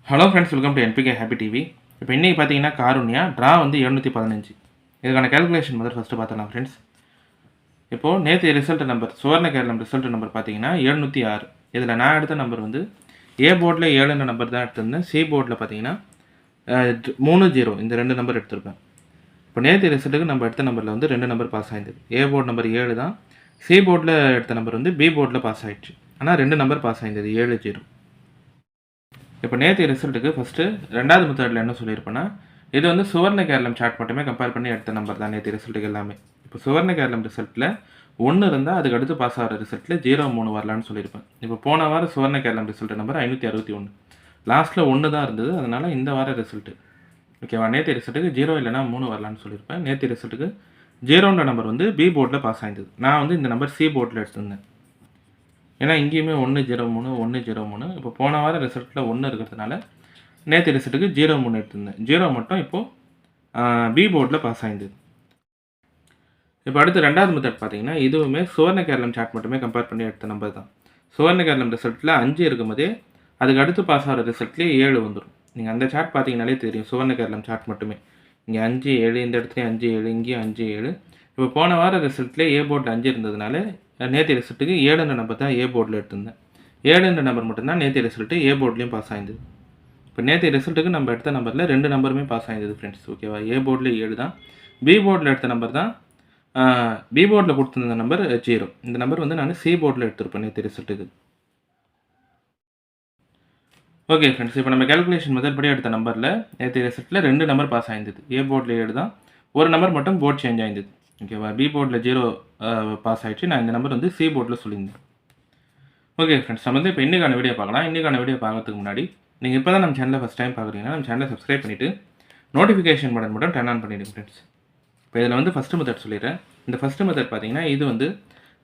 Hello friends, welcome to NPK happy TV. இப்போ இன்றைக்கி பார்த்தீங்கன்னா காருண்யா ட்ரா வந்து 715. இதுக்கான கேல்குலேஷன் முதல் ஃபஸ்ட்டு பார்த்துலாம் ஃப்ரெண்ட்ஸ். இப்போது நேற்று ரிசல்ட் நம்பர் சுவர்ண கேரளம் ரிசல்ட் நம்பர் பார்த்தீங்கன்னா 706. இதில் நான் எடுத்த நம்பர் வந்து ஏ போர்டில் 7 நம்பர் தான் எடுத்திருந்தேன். சி போர்டில் பார்த்தீங்கன்னா 30 இந்த 2 நம்பர் எடுத்திருப்பேன். இப்போ நேற்று ரிசல்ட்டுக்கு நம்ம எடுத்த நம்பரில் வந்து 2 நம்பர் பாஸ் ஆகிருந்தது. ஏ போர்டு நம்பர் 7 தான், சி போர்டில் எடுத்த நம்பர் வந்து பி போர்டில் பாஸ் ஆகிடுச்சு. ஆனால் 2 நம்பர் பாஸ் ஆகிருந்தது 7-0. இப்போ நேற்று ரிசல்ட்டுக்கு ஃபஸ்ட்டு ரெண்டாவது மெத்தடில் என்ன சொல்லியிருப்பேன்னா, இது வந்து சுவர்ண கேரளம் சார்ட் மட்டுமே கம்பேர் பண்ணி எடுத்த நம்பர் தான் நேற்று ரிசல்ட்டுக்கு எல்லாமே. இப்போ சுவர்ண கேரளம் ரிசல்ட்டில் 1 இருந்தால் அதுக்கு அடுத்து பாஸ் ஆகிற ரிசல்ட்டில் 0-3 வரலான்னு சொல்லியிருப்பேன். இப்போ போன வாரம் சுவர்ண கேரளம் ரிசல்ட் நம்பர் 561. லாஸ்ட்டில் 1 தான் இருந்தது, அதனால் இந்த வார ரிசல்ட்டு ஓகேவா. நேற்று ரிசல்ட்டுக்கு 0 இல்லைனா 3 வரலான்னு சொல்லியிருப்பேன். நேற்று ரிசல்ட்டுக்கு 0ன்ற நம்பர் வந்து பி போர்டில் பாஸ் ஆகிருந்தது. நான் வந்து இந்த நம்பர் சி போர்டில் எடுத்திருந்தேன். ஏன்னா இங்கேயுமே 1-0-3 1-0-3. இப்போ போன வாரம் ரிசல்ட்டில் 1 இருக்கிறதுனால நேற்று ரிசல்ட்டுக்கு 0-3 எடுத்திருந்தேன். 0 மட்டும் இப்போது பி போர்டில் பாஸ் ஆகிருந்தது. இப்போ அடுத்து ரெண்டாவது மெத்தட் பார்த்தீங்கன்னா, இதுவுமே சுவர்ண கேரளம் சார்ட் மட்டுமே கம்பேர் பண்ணி எடுத்த நம்பர் தான். சுவர்ண கேரளம் ரிசல்ட்டில் 5 இருக்கும்போதே அதுக்கு அடுத்து பாஸ் ஆகிற ரிசல்ட்லேயே 7 வந்துடும். நீங்கள் அந்த சார்ட் பார்த்தீங்கனாலே தெரியும், சுவர்ண கேரளம் சார்ட் மட்டுமே. இங்கே 5-7, இந்த இடத்துலையும் 5-7, இங்கேயும் 5-7. இப்போ போன வார ரிசல்ட்லேயே ஏ போர்டில் 5 இருந்ததுனால நேற்று ரிசல்ட்டுக்கு 7 நம்பர் தான் ஏ போர்டில் எடுத்திருந்தேன். 7 நம்பர் மட்டும்தான் நேற்று ரிசல்ட்டு ஏ போர்ட்லேயும் பாஸ் ஆகிருந்தது. இப்போ நேற்று ரிசல்ட்டுக்கு நம்ம எடுத்த நம்பரில் 2 நம்பருமே பாஸ் ஆகிருந்தது ஃப்ரெண்ட்ஸ், ஓகேவா. ஏ போர்டில் 7 தான், பி போர்டில் எடுத்த நம்பர் தான் பி போர்டில் கொடுத்துருந்த நம்பர் 0. இந்த நம்பர் வந்து நான் சி போர்டில் எடுத்திருப்பேன் நேற்று ரிசல்ட்டுக்கு. ஓகே ஃப்ரெண்ட்ஸ், இப்போ நம்ம கேல்குலேஷன் மெத்தட் படி எடுத்த நம்பரில் நேற்று ரிசல்ட்டில் 2 நம்பர் பாஸ் ஆகிருந்தது. ஏ போர்டில் 7 தான், ஒரு நம்பர் மட்டும் போர்ட் சேஞ்ச் ஆகிருந்தது, ஓகேவா. பி போர்டில் 0 பாஸ் ஆகிடுச்சு. நான் இந்த நம்பர் வந்து சி போர்டில் சொல்லியிருந்தேன். ஓகே ஃப்ரெண்ட்ஸ், நம்ம வந்து இப்போ இன்றைக்கான வீடியோ பார்க்கலாம். இன்றைக்கான வீடியோ பார்க்கறதுக்கு முன்னாடி நீங்கள் இப்போ தான் நம்ம சேனலை ஃபஸ்ட் டைம் பார்க்குறீங்கன்னா நம்ம சேனலை சப்ஸ்கிரைப் பண்ணிவிட்டு நோட்டிஃபிகேஷன் பட்டன் மட்டும் டர்ன் ஆன் பண்ணிவிடுங்க ஃப்ரெண்ட்ஸ். இப்போ இதில் வந்து ஃபஸ்ட்டு மெத்தட் சொல்லிடுறேன். இந்த ஃபஸ்ட்டு மெத்தட் பார்த்தீங்கன்னா, இது வந்து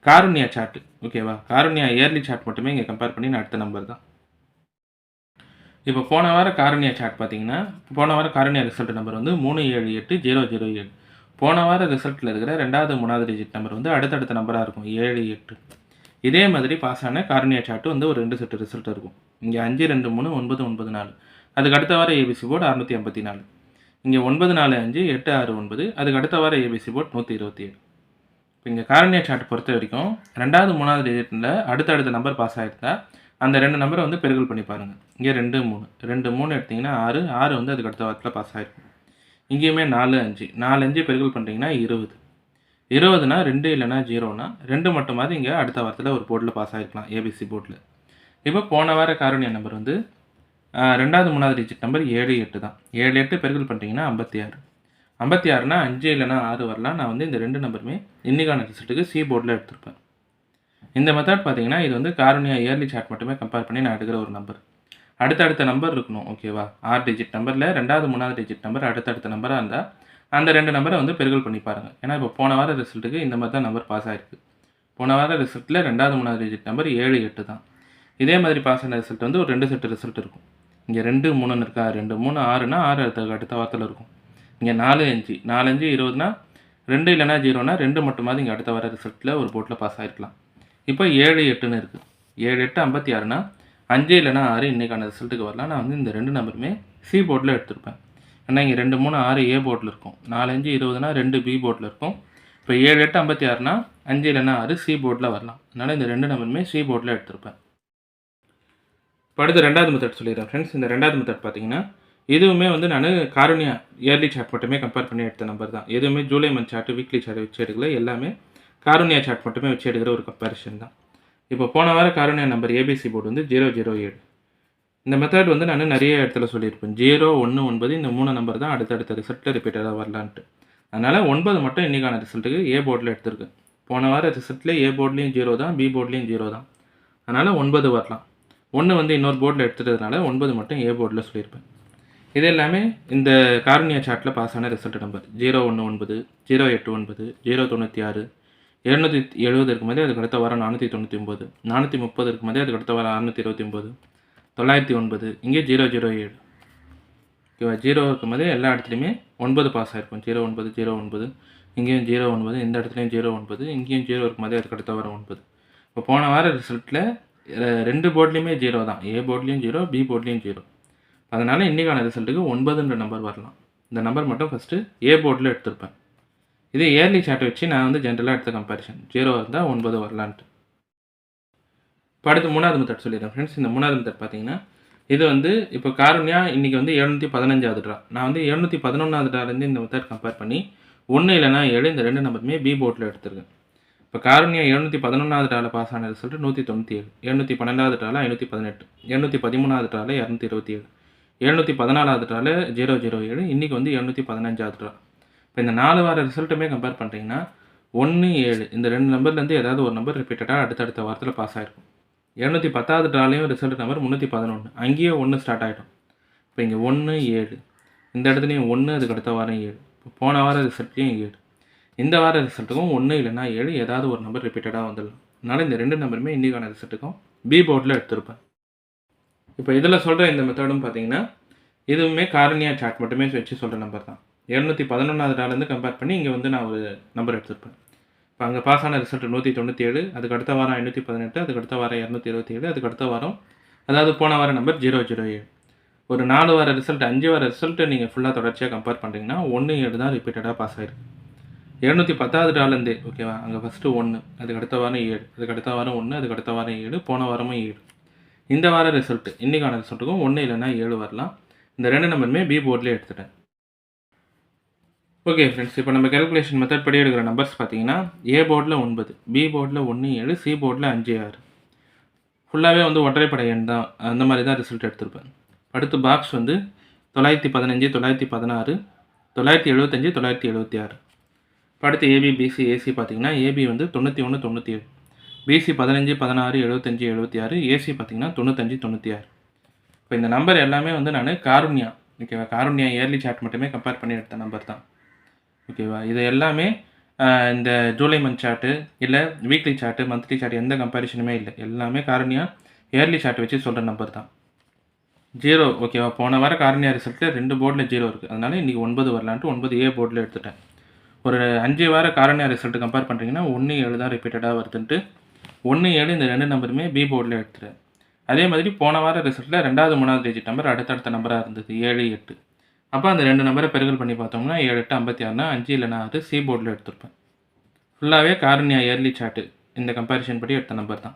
காருண்யா சார்ட், ஓகேவா. காருண்யா இயர்லி சார்ட் மட்டுமே இங்கே கம்பேர் பண்ணி நான் அடுத்த நம்பர் தான். இப்போ போன வாரம் காருண்யா சார்ட் பார்த்தீங்கன்னா, போன வாரம் காருண்யா ரிசல்ட் நம்பர் வந்து 378007. போன வாரம் ரிசல்ட்டில் இருக்கிற 2வது 3வது டிஜிட் நம்பர் வந்து அடுத்தடுத்த நம்பராக இருக்கும், 7-8. இதே மாதிரி பாஸ் ஆன காருண்யா சார்ட்டு வந்து ஒரு 2 செட் ரிசல்ட் இருக்கும். இங்கே 5-2-3 9-9-4. அதுக்கு அடுத்த வாரம் ஏபிசி போர்டு 654. இங்கே 9-4-5 8-6-9. அதுக்கு அடுத்த வாரம் ஏபிசி போர்டு 127. இப்போ இங்கே காருண்யா சார்ட் பொறுத்த வரைக்கும் 2வது 3வது டிஜிட்டில் அடுத்தடுத்த நம்பர் பாஸ் ஆகிருந்தா அந்த 2 நம்பரை வந்து பெருக்கல் பண்ணி பாருங்கள். இங்கே 2-3 2-3 எடுத்திங்கன்னா 6 வந்து அதுக்கு அடுத்த வாரத்தில் பாஸ் ஆகிருக்கும். இங்கேயுமே 4-5 4-5 பெருக்கல் பண்ணுறீங்கன்னா 20. 20னா 2 இல்லைனா 0னா 2 மட்டுமாவது இங்கே அடுத்த வாரத்தில் ஒரு போர்டில் பாஸ் ஆகிருக்கலாம், ஏபிசி போர்டில். இப்போ போன வார காருண்யா நம்பர் வந்து 2வது 3வது டிஜிட் நம்பர் 7-8 தான். 7-8 பெருக்கல் பண்ணுறீங்கன்னா 56. 56னா 5 இல்லைனா 6 வரலாம். நான் வந்து இந்த 2 நம்பருமே இன்றைக்கான ரிசல்ட்டுக்கு சி போர்டில் எடுத்திருப்பேன். இந்த மெத்தட் பார்த்தீங்கன்னா, இது வந்து காருண்யா இயர்லி சார்ட் மட்டுமே கம்பேர் பண்ணி நான் எடுக்கிற ஒரு நம்பர். அடுத்தடுத்த நம்பர் இருக்கணும், ஓகேவா. 6 டிஜிட் நம்பரில் 2வது 3வது டிஜிட் நம்பர் அடுத்தடுத்த நம்பராக இருந்தால் அந்த 2 நம்பரை வந்து பெருக்கல் பண்ணி பாருங்கள். ஏன்னா இப்போ போன வார ரிசல்ட்டுக்கு இந்த மாதிரி தான் நம்பர் பாஸ் ஆகிருக்கு. போன வார ரிசல்ட்டில் 2வது 3வது டிஜிட் நம்பர் 7-8 தான். இதே மாதிரி பாஸ் ஆன ரிசல்ட் வந்து ஒரு 2 செட் ரிசல்ட் இருக்கும். இங்கே 2-3 இருக்கா, 2-3 6னா 6 அடுத்த வாரத்தில் இருக்கும். இங்கே 4-5 4-5 20னா 2 இல்லைனா 0னா 2 மட்டுமாவது இங்கே அடுத்த வார ரிசல்ட்டில் ஒரு போர்ட்டில் பாஸ் ஆகிருக்கலாம். இப்போ 7-8ன்னு இருக்குது. 7-8 56னா 5 இல்லைனா 6 இன்றைக்கான ரிசல்ட்டுக்கு வரலாம். நான் வந்து இந்த 2 நம்பருமே சி போர்டில் எடுத்திருப்பேன். ஏன்னா இங்கே 2-3 6 ஏ போர்டில் இருக்கும், 4-5 20னா 2 பி போர்டில் இருக்கும். இப்போ 7-8 56னா 5 இல்லைனா 6 சி போர்டில் வரலாம். அதனால் இந்த 2 நம்பருமே சி போர்டில் எடுத்திருப்பேன். இப்போ அடுத்து 2வது மெத்தட் சொல்லிடுறேன் ஃப்ரெண்ட்ஸ். இந்த 2வது மெத்தட் பார்த்தீங்கன்னா, இதுவுமே வந்து நான் காருண்யா இயர்லி சார்ட் மட்டுமே கம்பேர் பண்ணி எடுத்த நம்பர் தான். எதுவுமே July month chart weekly chart வச்சு எடுக்கல, எல்லாமே காருண்யா சார்ட் மட்டுமே வச்சு எடுக்கிற ஒரு கம்பேரிஷன் தான். இப்போ போன வாரம் காருண்யா நம்பர் ஏபிசி போர்டு வந்து 007. இந்த மெத்தட் வந்து நான் நிறைய இடத்துல சொல்லியிருப்பேன். 0 1 9 இந்த 3 நம்பர் தான் அடுத்தடுத்த ரிசல்ட்டில் ரிப்பீட்டடாக வரலான்ட்டு. அதனால் 9 மட்டும் இன்றைக்கான ரிசல்ட்டுக்கு ஏ போர்டில் எடுத்திருக்கேன். போன வார ரிசல்ட்டில் ஏ போர்ட்லேயும் 0 தான், பி போர்ட்லேயும் 0 தான். அதனால் 9 வரலாம். 1 வந்து இன்னொரு போர்டில் எடுத்துட்டதுனால 9 மட்டும் ஏ போர்டில் சொல்லியிருப்பேன். இது எல்லாமே இந்த காருண்யா சார்ட்டில் பாஸ் ஆன ரிசல்ட் நம்பர். 019 089 096 770 இருக்கும்போதே அதுக்கு அடுத்த வாரம் 499 430 இருக்கும்போதே அதுக்கு அடுத்த வாரம் 629 909 இங்கே 007. ஓகேவா. 0 இருக்கும்போதே எல்லா இடத்துலையுமே 9 பாஸ் ஆகிருக்கும். 09 09 இங்கேயும் 09 இந்த இடத்துலையும் 09 இங்கேயும் 0 இருக்கும்போதே அதுக்கு அடுத்த வாரம் 9. இப்போ போன வார ரிசல்ட்டில் 2 போர்ட்லேயுமே 0 தான். ஏ போர்ட்லேயும் 0 பி போர்ட்லேயும் 0. அதனால் இன்றைக்கான ரிசல்ட்டுக்கு 9ன்ற நம்பர் வரலாம். இந்த நம்பர் மட்டும் ஃபஸ்ட்டு ஏ போர்டில் எடுத்திருப்பேன். இதே இயர்லி சார்ட் வச்சு நான் வந்து ஜென்ரலாக எடுத்த கம்பேரிஷன் 0 இருந்தால் 9 வரலான்ட்டு. இப்போ அடுத்து 3வது மெத்தட் சொல்லிடுறேன் ஃப்ரெண்ட்ஸ். இந்த 3வது மெத்தட் பார்த்தீங்கன்னா இது வந்து இப்போ காருண்யா இன்றைக்கி வந்து 715வது ட்ரா. நான் வந்து 711வது ட்ராலேருந்து இந்த மெத்தட் கம்பேர் பண்ணி 1 இல்லைனா 7 இந்த 2 நம்பருமே பி போர்டில் எடுத்துருக்கேன். இப்போ காருண்யா 711வது ட்ராவில் பாஸ் ஆன ரிசல்ட் 197, 712வது ட்ராவில் 518, 713வது ட்ராவில் 227, 714வது ட்ராவில் 007, இன்றைக்கி வந்து 715வது ட்ரா. இப்போ இந்த 4 வார ரிசல்ட்டுமே கம்பேர் பண்ணுறீங்கன்னா 1, 7 இந்த 2 நம்பர்லேருந்து ஏதாவது ஒரு நம்பர் ரிப்பீட்டடாக அடுத்தடுத்த வாரத்தில் பாஸ் ஆகிருக்கும். 710வது ட்ராலையும் ரிசல்ட் நம்பர் 311, அங்கேயே 1 ஸ்டார்ட் ஆகிடும். இப்போ இங்கே 1, 7 இந்த இடத்துலையும் 1, அதுக்கு அடுத்த வாரம் 7. இப்போ போன வார ரிசல்ட்லேயும் 7. இந்த வார ரிசல்ட்டுக்கும் 1 இல்லைனா 7 ஏதாவது ஒரு நம்பர் ரிப்பீட்டடாக வந்துடலாம். அதனால் இந்த 2 நம்பருமே இன்றைக்கான ரிசல்ட்டுக்கும் பி போர்டில் எடுத்திருப்பேன். இப்போ இதில் சொல்கிற இந்த மெத்தடும் பார்த்தீங்கன்னா இதுவுமே காருண்யா சார்ட் மட்டுமே வச்சு சொல்கிற நம்பர் தான். 711வது ட்ராலேருந்து கம்பேர் பண்ணி இங்கே வந்து நான் ஒரு நம்பர் எடுத்திருப்பேன். இப்போ அங்கே பாஸ் ஆன ரிசல்ட் 197, அதுக்கு அடுத்த வாரம் 518, அதுக்கு அடுத்த வாரம் 227, அதுக்கு அடுத்த வாரம் அதாவது போன வார நம்பர் 007. ஒரு 4 வார ரிசல்ட் 5 வார ரிசல்ட்டு நீங்கள் ஃபுல்லாக தொடர்ச்சியாக கம்பேர் பண்ணுறீங்கன்னா 1, 7 தான் ரிப்பீட்டடாக பாஸ் ஆகிருக்கு. 710வது ட்ராலேருந்தே ஓகேவா, அங்கே ஃபஸ்ட்டு 1, அதுக்கு அடுத்த வாரம் 7, அதுக்கு அடுத்த வாரம் 1, அதுக்கு அடுத்த வாரம் 7, போன வாரமும் 7. இந்த வார ரிசல்ட்டு இன்றைக்கான ரிசல்ட்டுக்கும் 1 இல்லைனா 7 வரலாம். இந்த 2 நம்பருமே பி போர்ட்லேயே எடுத்துட்டேன். ஓகே ஃப்ரெண்ட்ஸ், இப்போ நம்ம கேல்குலேஷன் மெத்தட் படி எடுக்கிற நம்பர்ஸ் பார்த்தீங்கன்னா ஏ போர்டில் 9, பி போர்டில் 1, 7, சி போர்டில் 5, 6. ஃபுல்லாகவே வந்து ஒற்றைப்படை எண் தான், அந்த மாதிரி தான் ரிசல்ட் எடுத்திருப்பேன். அடுத்து பாக்ஸ் வந்து 915, 916, 975, 976. இப்போ அடுத்து ஏபி, பிசி, ஏசி பார்த்தீங்கன்னா ஏபி வந்து 91, 97, பிசி 15, 16, 75, 76, ஏசி பார்த்தீங்கன்னா 95, 96. இப்போ இந்த நம்பர் எல்லாமே வந்து நான் காருண்யா ஓகேவா, காருண்யா இயர்லி சார்ட் மட்டுமே கம்பேர் பண்ணி எடுத்த நம்பர் தான் ஓகேவா. இது எல்லாமே இந்த ஜூலை மந்த் சார்ட்டு இல்லை வீக்லி சார்ட்டு மந்த்லி சார்ட் எந்த கம்பேரிஷனுமே இல்லை. எல்லாமே காருண்யா இயர்லி சார்ட் வச்சு சொல்கிற நம்பர் தான். 0 ஓகேவா. போன வாரம் காருண்யா ரிசல்ட்டில் 2 போர்டில் 0 இருக்குது. அதனால் இன்றைக்கி 9 வரலான்ட்டு 9 ஏ போர்டில் எடுத்துட்டேன். ஒரு 5 வார காருண்யா ரிசல்ட்டு கம்பேர் பண்ணுறீங்கன்னா 1, 7 தான் ரிப்பீட்டடாக வருதுன்ட்டு 1, 7 இந்த 2 நம்பருமே பி போர்டில் எடுத்துட்டேன். அதே மாதிரி போன வார ரிசல்ட்டில் 2வது 3வது டிஜிட் நம்பர் அடுத்தடுத்த நம்பராக இருந்தது 7, 8. அப்போ அந்த 2 நம்பரை பெருக்கல் பண்ணி பார்த்தோம்னா 7, 8, 56னா 5 இல்லைனா 6 சி போர்டில் எடுத்திருப்பேன். ஃபுல்லாகவே காருண்யா இயர்லி சார்ட்டு இந்த கம்பேரிஷன் படி எடுத்த நம்பர் தான்.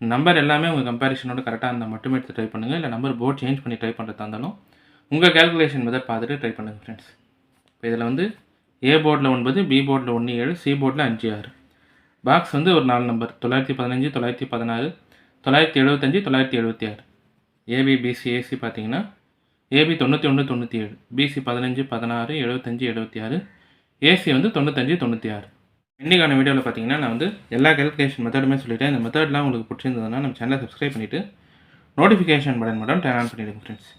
நம்பர் எல்லாமே உங்கள் கம்பேரிஷனோட கரெக்டாக இருந்தால் மட்டுமே எடுத்து ட்ரை பண்ணுங்கள். இல்லை நம்பர் போர்ட் சேஞ்ச் பண்ணி ட்ரை பண்ணுறதா இருந்தாலும் உங்கள் கேல்குலேஷன் மெத்தட் பார்த்துட்டு ட்ரை பண்ணுங்கள் ஃப்ரெண்ட்ஸ். இப்போ இதில் வந்து ஏ போர்டில் 9, பி போர்டில் 1, 7, சி போர்டில் 5, 6. பாக்ஸ் வந்து ஒரு 4 நம்பர் 915, 916, 975, 976. ஏபி, பிசி, ஏசி பார்த்தீங்கன்னா ஏபி 91, 97, பிசி 15, 16, 75, 76, ஏசி வந்து 95, 96. இன்றைக்கான வீடியோவில் பார்த்தீங்கன்னா நான் வந்து எல்லா கேல்குலேஷன் மெத்தடுமே சொல்லிட்டேன். இந்த மெத்தட்லாம் உங்களுக்கு பிடிச்சிருந்ததுன்னா நம்ம சேனலை சப்ஸ்கிரைப் பண்ணிவிட்டு நோட்டிஃபிகேஷன் பட்டன் மட்டும் டர்ன் ஆன் பண்ணிவிடுங்க ஃப்ரெண்ட்ஸ்.